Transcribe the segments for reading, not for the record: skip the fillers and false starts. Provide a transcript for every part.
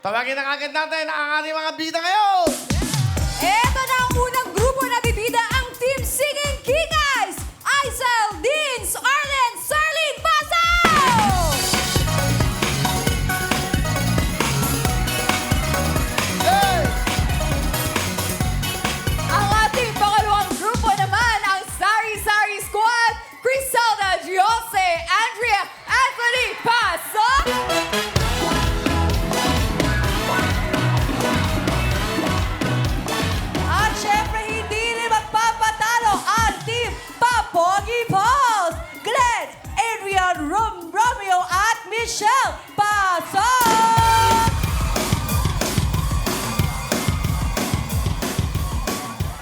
Tawagin na kagad natin ang ating mga bida ngayon! Eto na ang unang grupo na bibida, ang Team Singing Kikais! Aisel, Deans, Arlen, Sarlene, Pasaw! Hey! Ang ating pangalawang grupo naman, ang Sari Sari Squad, Criselda, Jose, Andrea, Anthony, Pasok! At syempre, hindi rin magpapatalo ang Team Papogi Balls, Glenn, Adrian, Romeo at Michelle, Pasok!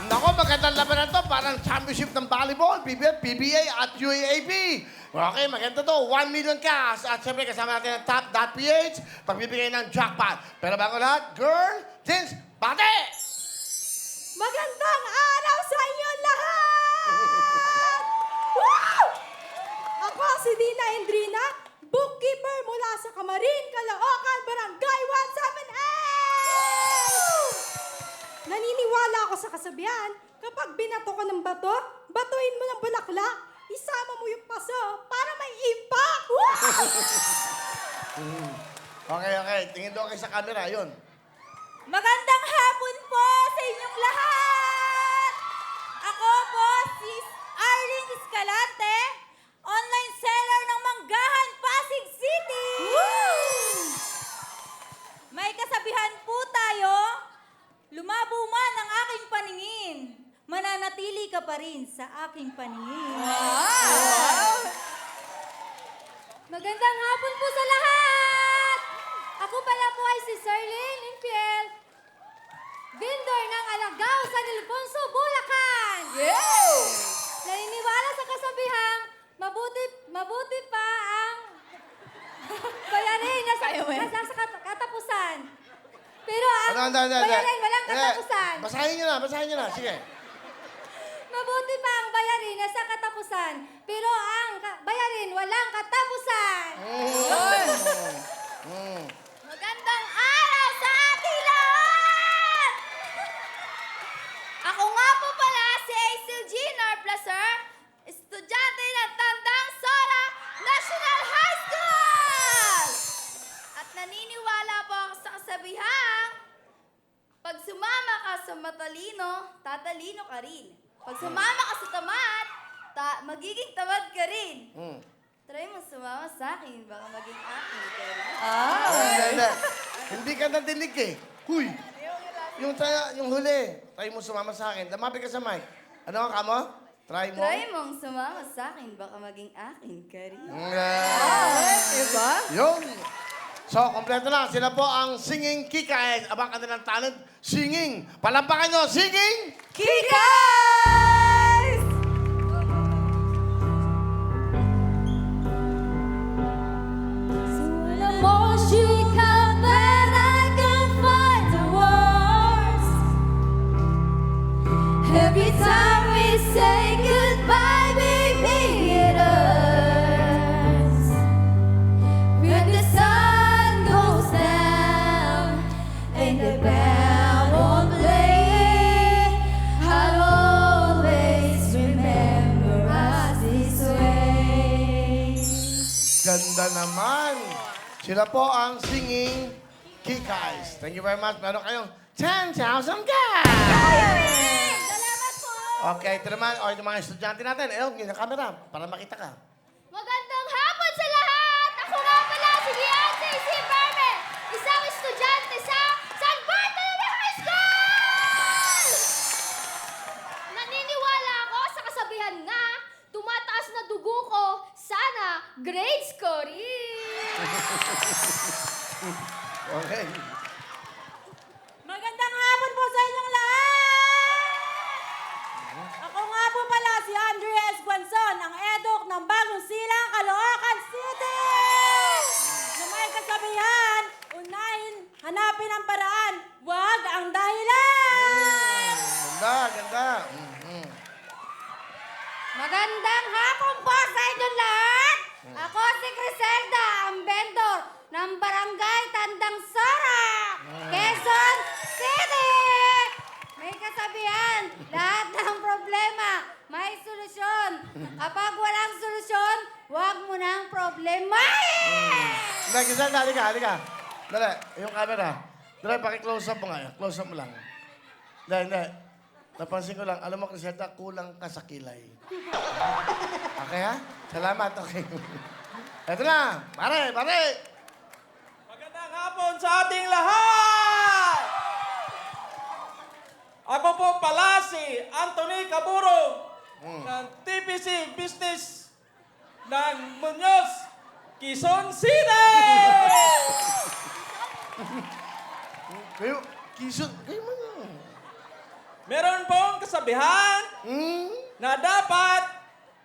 Nako, magandang laban na to. Parang championship ng volleyball, PBA at UAAP. Okay, maganda to. 1 million cash. At siyempre, kasama natin ang Top.ph. Pagbibigay ng jackpot. Pero bago lahat, girl, teens, bate! Magandang araw sa inyo lahat! Wow! Ako si Dina Indrina, bookkeeper mula sa Camarin, Caloocan, Barangay 178! Naniniwala ako sa kasabihan, kapag binato ka ng bato, batuin mo ng bulaklak, isama mo yung paso para may impact! Wow! Okay. Tingin doon kayo sa camera. Yun. Magandang hapon po sa inyong lahat! Ako po si Arlene Escalante, online seller ng Manggahan, Pasig City! May kasabihan po tayo, lumabo man ang aking paningin, mananatili ka pa rin sa aking paningin. Magandang hapon po sa lahat! Ako pala po ay si Sarlene Infiel, vendor ng Alagaw sa Ilfonso, Bulacan! Naniniwala sa kasabihang, mabuti pa ang bayarin nasa katapusan. Pero ang bayarin walang katapusan. Basahin nyo na. Sige. Mabuti pa ang bayarin nasa katapusan, pero ang bayarin walang katapusan. Magandang araw sa ating lahat! Ako nga po pala si Aisel Gina Placer, estudyante ng Tandang Sora National High School! At naniniwala po ako sa kasabihang, pag sumama ka sa matalino, tatalino ka rin. Pag sumama ka sa tamad, magiging tamad ka rin. Try mo sumama sa akin, baka maging akin ka rin. Hindi ka nadinig eh. Huy! Yung huli. Try mo sumama sa akin. Lamapit ka sa mic. Ano ang kamo? Try mo. Try mong sumama sa akin, baka maging akin ka rin. Diba? Yun. So, kompleto na. Sila po ang Singing Kikais. Abang kanilang talent, singing. Palampakan nyo, singing! Kikais! So alam mo, chika, that I can find the words. Every time we say goodbye, baby, it hurts. When the sun goes down and the bell won't play, I'll always remember us this way. Ganda naman. Sila po ang Singing Kikais. Thank you very much. Meron kayong 10,000 cash! Salamat po! Okay, ito naman. O, yung mga estudyante natin. Yung camera, para makita ka. Magandang hapon sa lahat! Ako nga pala si Beyonce C. Carmen, isang estudyante sa San Bartolome High School! Naniniwala ako sa kasabihan nga, tumataas na dugo ko, sana grades ko rin! Okay. Magandang hapon po sa inyong lahat! Ako nga po pala si Andrea Esguanzon, ang eduk ng Bagong Silang, Caloocan City! Na may kasabihan, unahin, hanapin ang paraan, wag ang dahilan! Ganda. Magandang hapon po sa inyong lahat! Ako si Criselda, ang vendor ng Barangay Tandang Sora, Quezon City! May kasabihan, lahat ng problema may solusyon. Kapag walang solusyon, huwag mo nang problemahin! Hindi, Criselda, halika. Dali, yung camera. Dali, paki-close up mo nga. Close up mo lang. Hindi. Napansin ko lang, alam mo, Criselda, kulang ka sa kilay. Okay, ha? Salamat, okay. Eto na, pare! Magandang hapon sa ating lahat! Ako po pala si Anthony Caburo ng TPC Business ng Muñoz, Quezon City! Kayo, kayo man yun. Meron pong kasabihan Hmm? na dapat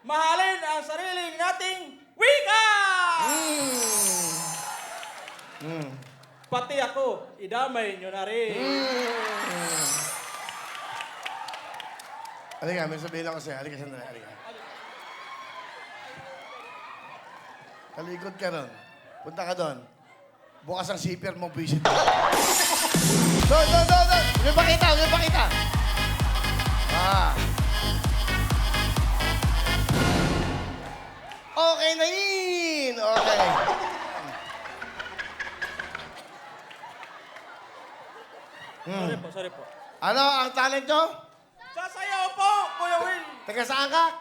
mahalin ang sarili nating wika! Pati ako, idamay nyo na rin. Halika, may sabihin ako sa'yo. Halika, sandali. Halika. Talikod ka ron. Punta ka doon. Bukas ang zipper mo, visit. Doon! Huwag pakita! Okay na yun! Okay. Sorry po. Ano ang talent nyo? Sasayaw po, Kuya Will! Taga saan ka?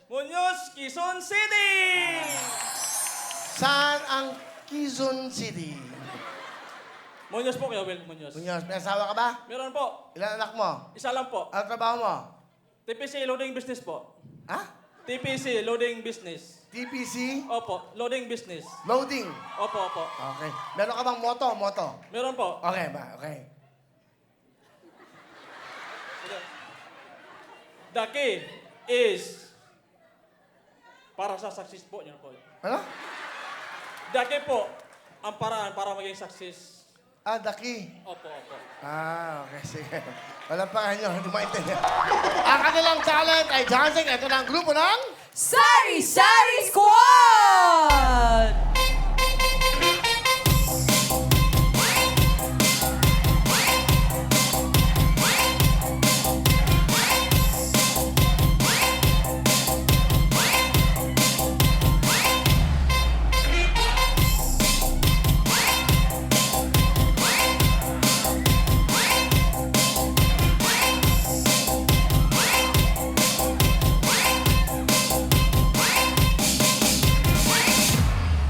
Muñoz, Quezon City! Saan ang Quezon City? Muñoz po, Kuya Will, Muñoz. Muñoz, may asawa ka ba? Meron po. Ilan anak mo? Isa lang po. Ano trabaho mo? TPC Loading Business po. Ha? TPC Loading Business. TPC? Opo, Loading Business. Loading. Opo. Okay. Meron ka bang moto? Meron po. Okay ba? Okay. The key is para sa success po niyo po. Ano? The key po ang paraan para maging success. Ah, daki. Opo. Ah, okay. Sige. Walampahan nyo. Hindi maintindihan. Ang kanilang talent ay dancing. Ito na ang grupo ng... Sari Sari Squad!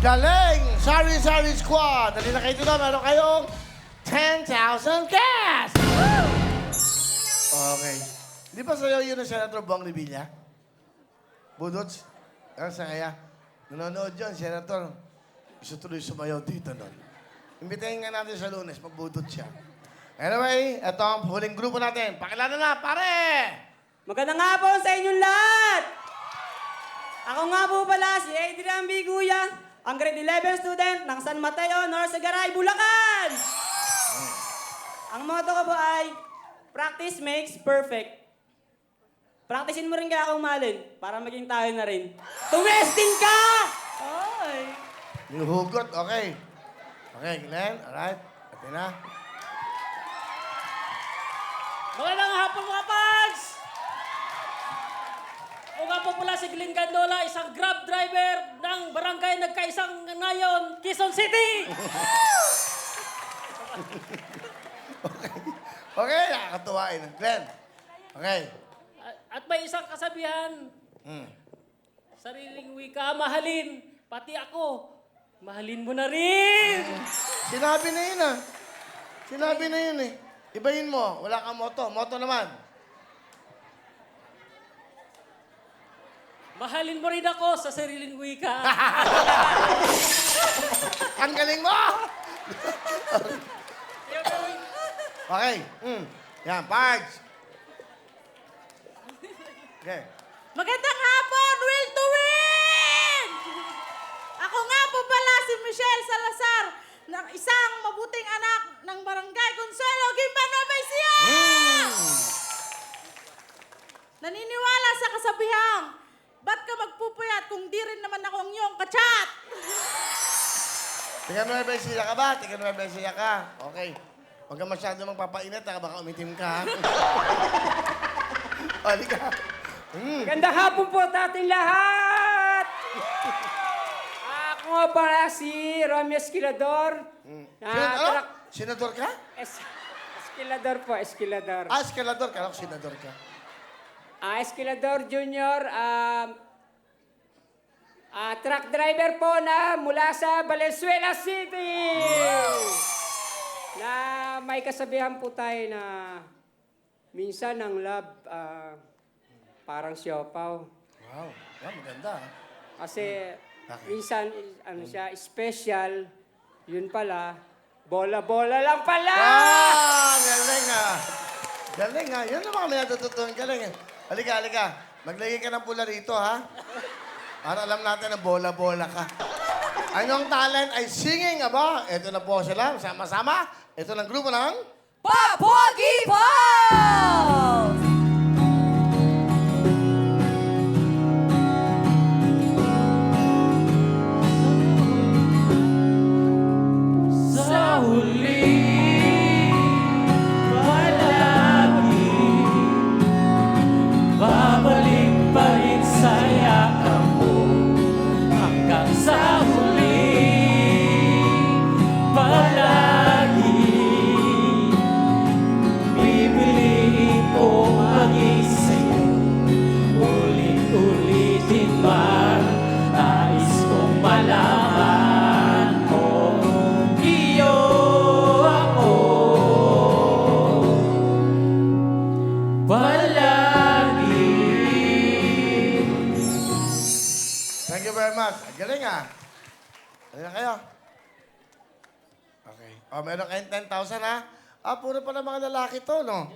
Galing! Sari Squad! Dali na kayo dito. Meron kayong 10,000 cash! Okay. Di ba sa'yo yun ang Senator Bong Revilla? Budots? Ang saya. Nanonood yun, Senator. Gusto tuloy sumayaw dito nun. Imbitahin nga natin sa Lunes, magbudot siya. Anyway, ito ang huling grupo natin. Pakilala na, pare! Magandang hapon sa inyong lahat! Ako nga po pala si Adrian Biguya, ang grade 11 student ng San Mateo, Norsagaray, Bulacan! Ang motto ko po ay, practice makes perfect. Practicein mo rin kaya akong malin para maging tayo na rin. Tumesting ka! Ay! Yung hugot, okay. Okay, Glenn, alright. Ate na. Magandang hapon mga pags! Ako nga po pala si Glenn Gandola, isang grab driver ng barangay Nagkaisang Nayon, Quezon City! Okay, nakakatuwain. Glenn. Okay. At may isang kasabihan, sariling wika, mahalin, pati ako, mahalin mo na rin! Sinabi na yun ah. Sinabi na yun eh. Ibahin mo, wala kang moto. Moto naman. Mahalin mo rin ako sa sariling wika. Ang galing mo! Okay. Yan, Pards. Okay. Magandang hapon, Will to Win! Ako nga po pala si Michelle Salazar, ng isang mabuting anak ng Barangay Consuelo, Gimba, Nueva Ecija! Naniniwala sa kasabihang, ba't ka magpupuyat kung di rin naman ako ang iyong kachat? Tiga Nueva Ecija ka ba? Tiga Nueva Ecija ka. Okay. Huwag ka masyado magpapainit, ha? Baka umitim ka. Halika. Gandang hapon po sa ating lahat! Ako nga pala si Romy Esquilador. Ano? Senador ka? Esquilador po, Esquilador. Ah, escalador. Kala ko senador ka. Esquilador Junior, truck driver po na mula sa Valenzuela City. Na may kasabihan po tayo na minsan ang love parang siopaw. Wow. Wow, maganda. Kasi Bakit? minsan ano siya, special, yun pala, bola-bola lang pala! Galing ah. Galing ah. Yun naman kami natututunan. Galing ah. Halika, halika. Maglagay ka ng pula rito, ha? Para alam natin na bola-bola ka. Anyong talent ay singing, aba? Ito na po sila, sama-sama. Ito ng grupo ng... Papogi Pals! Sa huli, palagi, babalik pa rin sa yakap mo. Hanggang sa huli, palagi, pipiliin ko maging sa'yo. Ulit-ulitin man, nais kong malaman mo. Iyo ako palagi. Thank you very much. Ang galing ah. Halika kayo. Okay. O, meron kayong 10,000 ha? Puro pa ng mga lalaki to, no?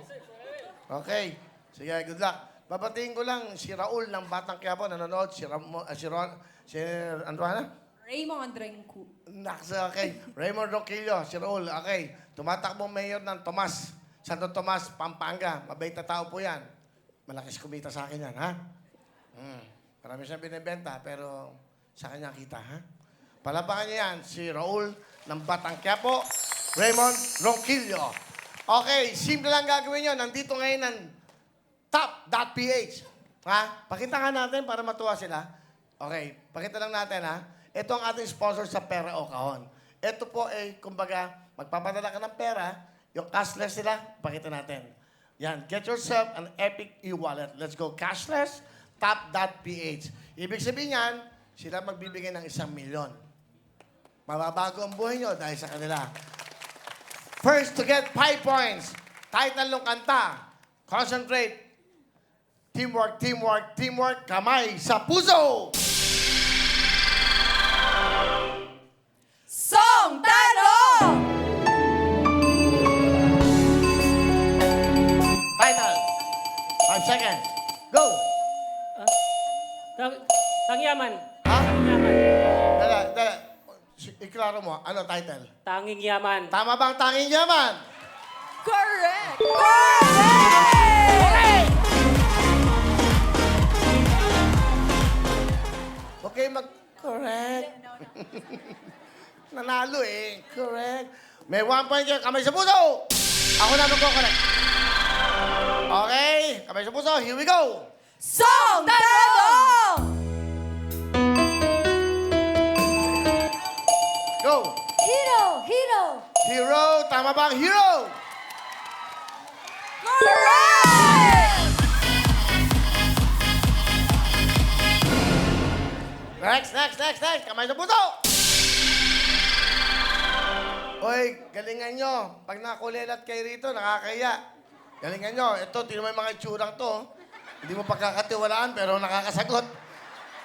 Okay. Sige, good luck. Babatiin ko lang si Raul ng Batang Quiapo, nanonood. Si ano ba na? Raymond Renku. Naksa, okay. Raymond Roquillo, si Raul, okay. Tumatakbong mayor ng Tomas. Santo Tomas, Pampanga. Mabait na tao po yan. Malakas kumita sa akin yan, ha? Marami siyang binibenta, pero sa kanya kita, ha? Palabangan niya yan, si Raul ng Batang Quiapo, Raymond Roquillo. Okay, simple lang gagawin nyo. Nandito ngayon ng top.ph. Ha? Pakita nga natin para matuwa sila. Okay, pakita lang natin, ha? Ito ang ating sponsor sa Pera o Kahon. Ito po ay, kumbaga, magpapadala ka ng pera, yung cashless nila, pakita natin. Yan, get yourself an Epic e-wallet. Let's go cashless, top.ph. Ibig sabihin yan, sila magbibigay ng 1 milyon. Mababago ang buhay nyo dahil sa kanila. First to get 5 points. Title ng kanta. Concentrate. Teamwork, teamwork, teamwork. Kamay sa puso! Song Tanong! Title. 5 seconds. Go! Tangyaman. Ha? Tangyaman. Dala. Iklaro mo. Ano title? Tanging yaman. Tama bang tanging yaman? Correct! Correct! Okay, correct. Nanalo eh. Correct. May 1 point kayo. Kamay sa puso! Ako na magko-correct. Okay. Kamay sa puso. Here we go. Song Tanong! Go. Hero! Hero. Tama ba ang hero? Correct! Next. Kamay sa puso. Hoy, galingan nyo. Pag nakulilat kayo rito, nakakaya. Galingan nyo. Ito, tingnan mo yung mga itsurang to. Hindi mo pagkakatiwalaan, pero nakakasagot.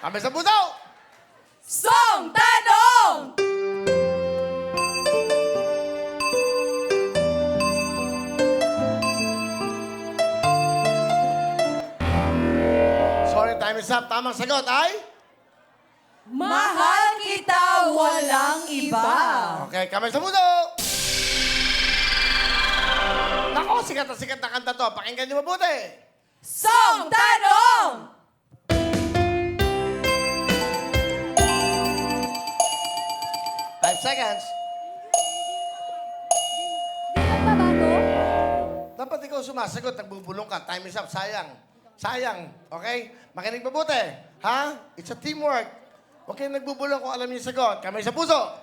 Kamay sa puso. Song Tanong! Sorry, time is up. Tamang sagot ay? Mahal kita, walang iba. Okay, kamay sa puso. Nako, sikat na kanta to. Pakinggan niyo mabuti. Song Tanong! seconds. Di magbabago? Dapat ikaw sumasagot, nagbubulong ka. Time is up, sayang. Sayang, okay? Makinig mabuti. Ha? It's a teamwork. Huwag kayong nagbubulong kung alam niyo yung sagot. Kamay sa puso.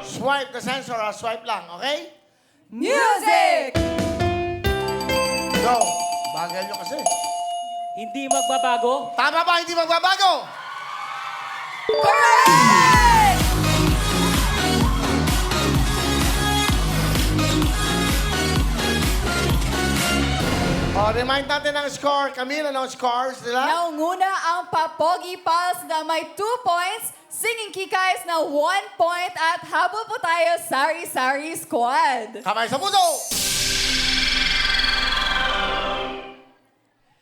Swipe the sensor, swipe lang, okay? Music! Go. Bagal nyo kasi. Hindi magbabago. Tama ba? Hindi magbabago? Correct! Remind natin ang score. Camille, ano ang scores nila? Naunguna ang Papogi Pals na may 2 points, Singing Kikays na 1 point at habol po tayo Sari Sari Squad. Kamay sa puso.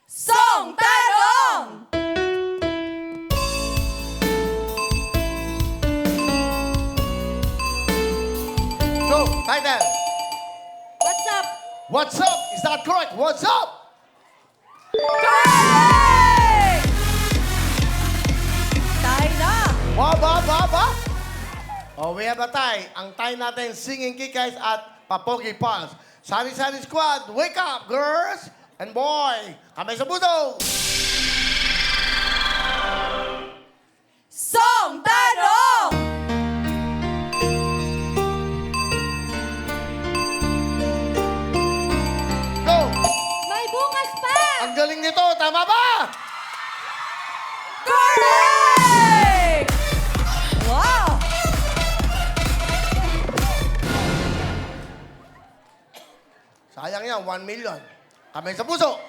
Song Tanong! Go. Title. What's up? What's up? Is that correct? What's up? Correct! Tayo na! Ba? Oh, we have a tie. Ang tie natin, Singing Kikays at Papogi Pals. Sari Sari Squad, wake up, girls and boy. Kamay sa puso. Song Tanong! Go. May bukas pa! Ang galing nito. Tama ba? Correct! Wow! Sayang yan, 1 million. Kamay sa puso.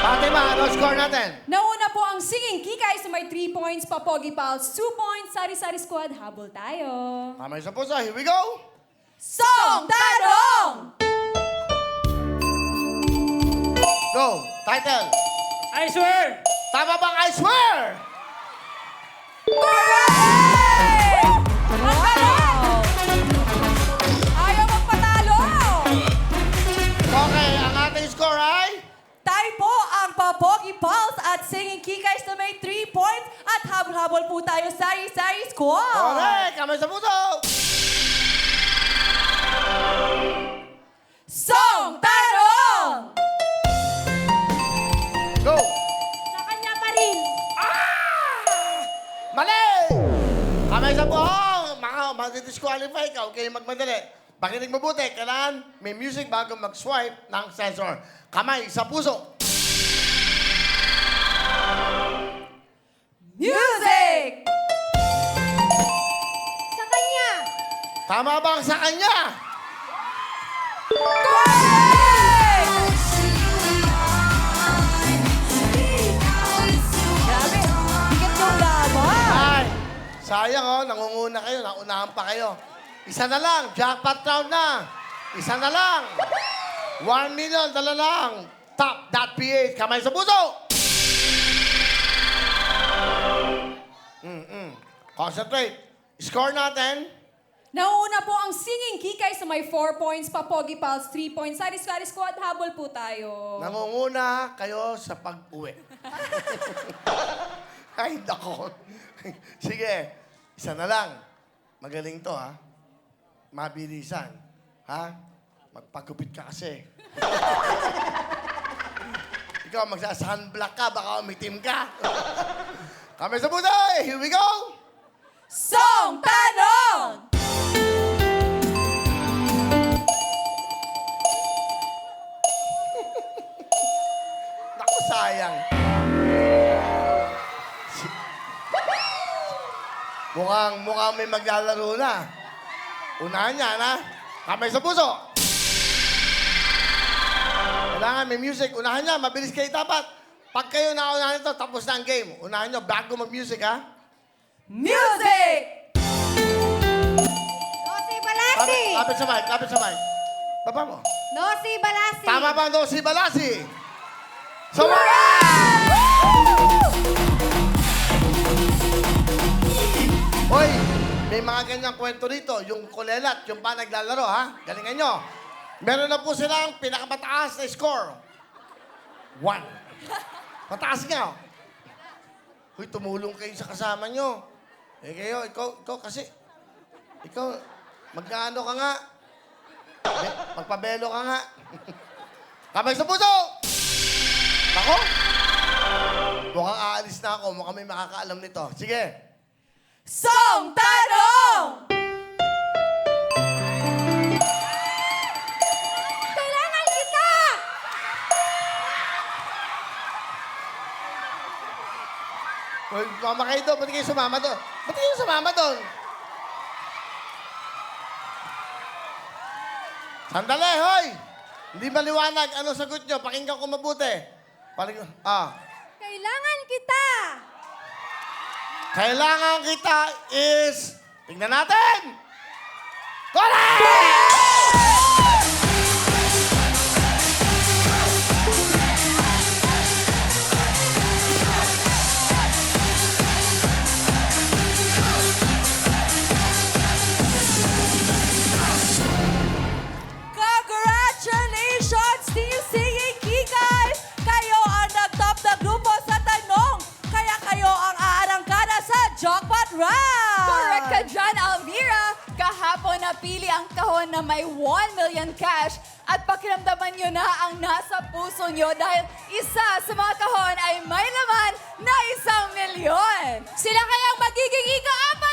Fatima, ano score natin? Nauna po ang Singing Kikays na may 3 points, Papogi Pals 2 points, Sari Sari Squad, habol tayo. Kamay sa puso. Here we go. Song Tanong! Go. Title. I swear! Tama bang I swear? Correct! Wow! Ayaw magpatalo! Okay, ang ating score ay? Tayo po ang Papogi Pals at Singing Kikays na may 3 points at habol-habol po tayo Sari Sari Squad. Correct. Kamay sa puso. Song Tanong! Go. Sa kanya pa rin. Mali! Kamay sa buhong! Mga mag-disqualify ka, okay magmadali. Pakinig mabuti, kailangan may music bago mag-swipe ng sensor. Kamay sa puso. Music! Sa kanya! Tama bang sa kanya? Correct! Grabe, bigat yung laban. Ay, sayang oh, nangunguna kayo, naunahan pa kayo. Isa na lang, jackpot round na. Isa na lang. 1 million, dala lang. Top.ph, kamay sa puso. Concentrate. Score natin. Nauna po ang Singing Kikays na may 4 points, Papogi Pals 3 points, Sari Sari Squad, habol po tayo. Nangunguna kayo sa pag-uwi. Ay, nako. Sige, isa na lang. Magaling to, ha? Mabilisan. Ha? Magpagupit ka kasi. Ikaw, magsa-sunblock ka, baka umitim ka. Kami sa buday! Here we go! Song Tanong! Naku, sayang. Mukhang may maglalaro na. Unahan niya, na? Kamay sa puso. Kailangan may music. Unahan niya, mabilis kayo dapat. Pag kayo naunahan ito, tapos na ang game. Unahan niyo, bago mag-music, ha? Music! Nosy Balasi! Lapit sa mic, lapit sa mic. Baba mo. Nosy Balasi! Tama ba ang si Balasi? So, Hoy, may mga ganyang kwento dito. Yung kulelat, yung pa naglalaro, ha? Galingan nyo. Meron na po silang pinakamataas na score. 1. Mataas nga, oh. Huy, tumulong kayo sa kasama nyo. Eh kayo, ikaw kasi, ikaw, magkaano ka nga? Magpabelo ka nga. Kamay sa puso! Ako? Mukhang aalis na ako. Mukhang may makakaalam nito. Sige. Song Tanong! Kailangan kita! Hoy, mama kayo doon. Ba't kayo sumama doon? Ba't kayo sumama doon? Sandali, hoy! Hindi maliwanag. Ano sagot nyo? Pakinggan ko mabuti. Kailangan kita! Kailangan kita is... Tingnan natin! Correct! Congratulations, Team Singing Kikay! Kayo ang nag-top na grupo sa tanong, kaya kayo ang aarangkada sa Jackpot Round! Correct ka dyan, Alvira! Kahapon napili ang kahon na may 1 million cash at pakiramdaman nyo na ang nasa puso nyo dahil isa sa mga kahon ay may laman na 1 milyon! Sila kayang magiging ika-apat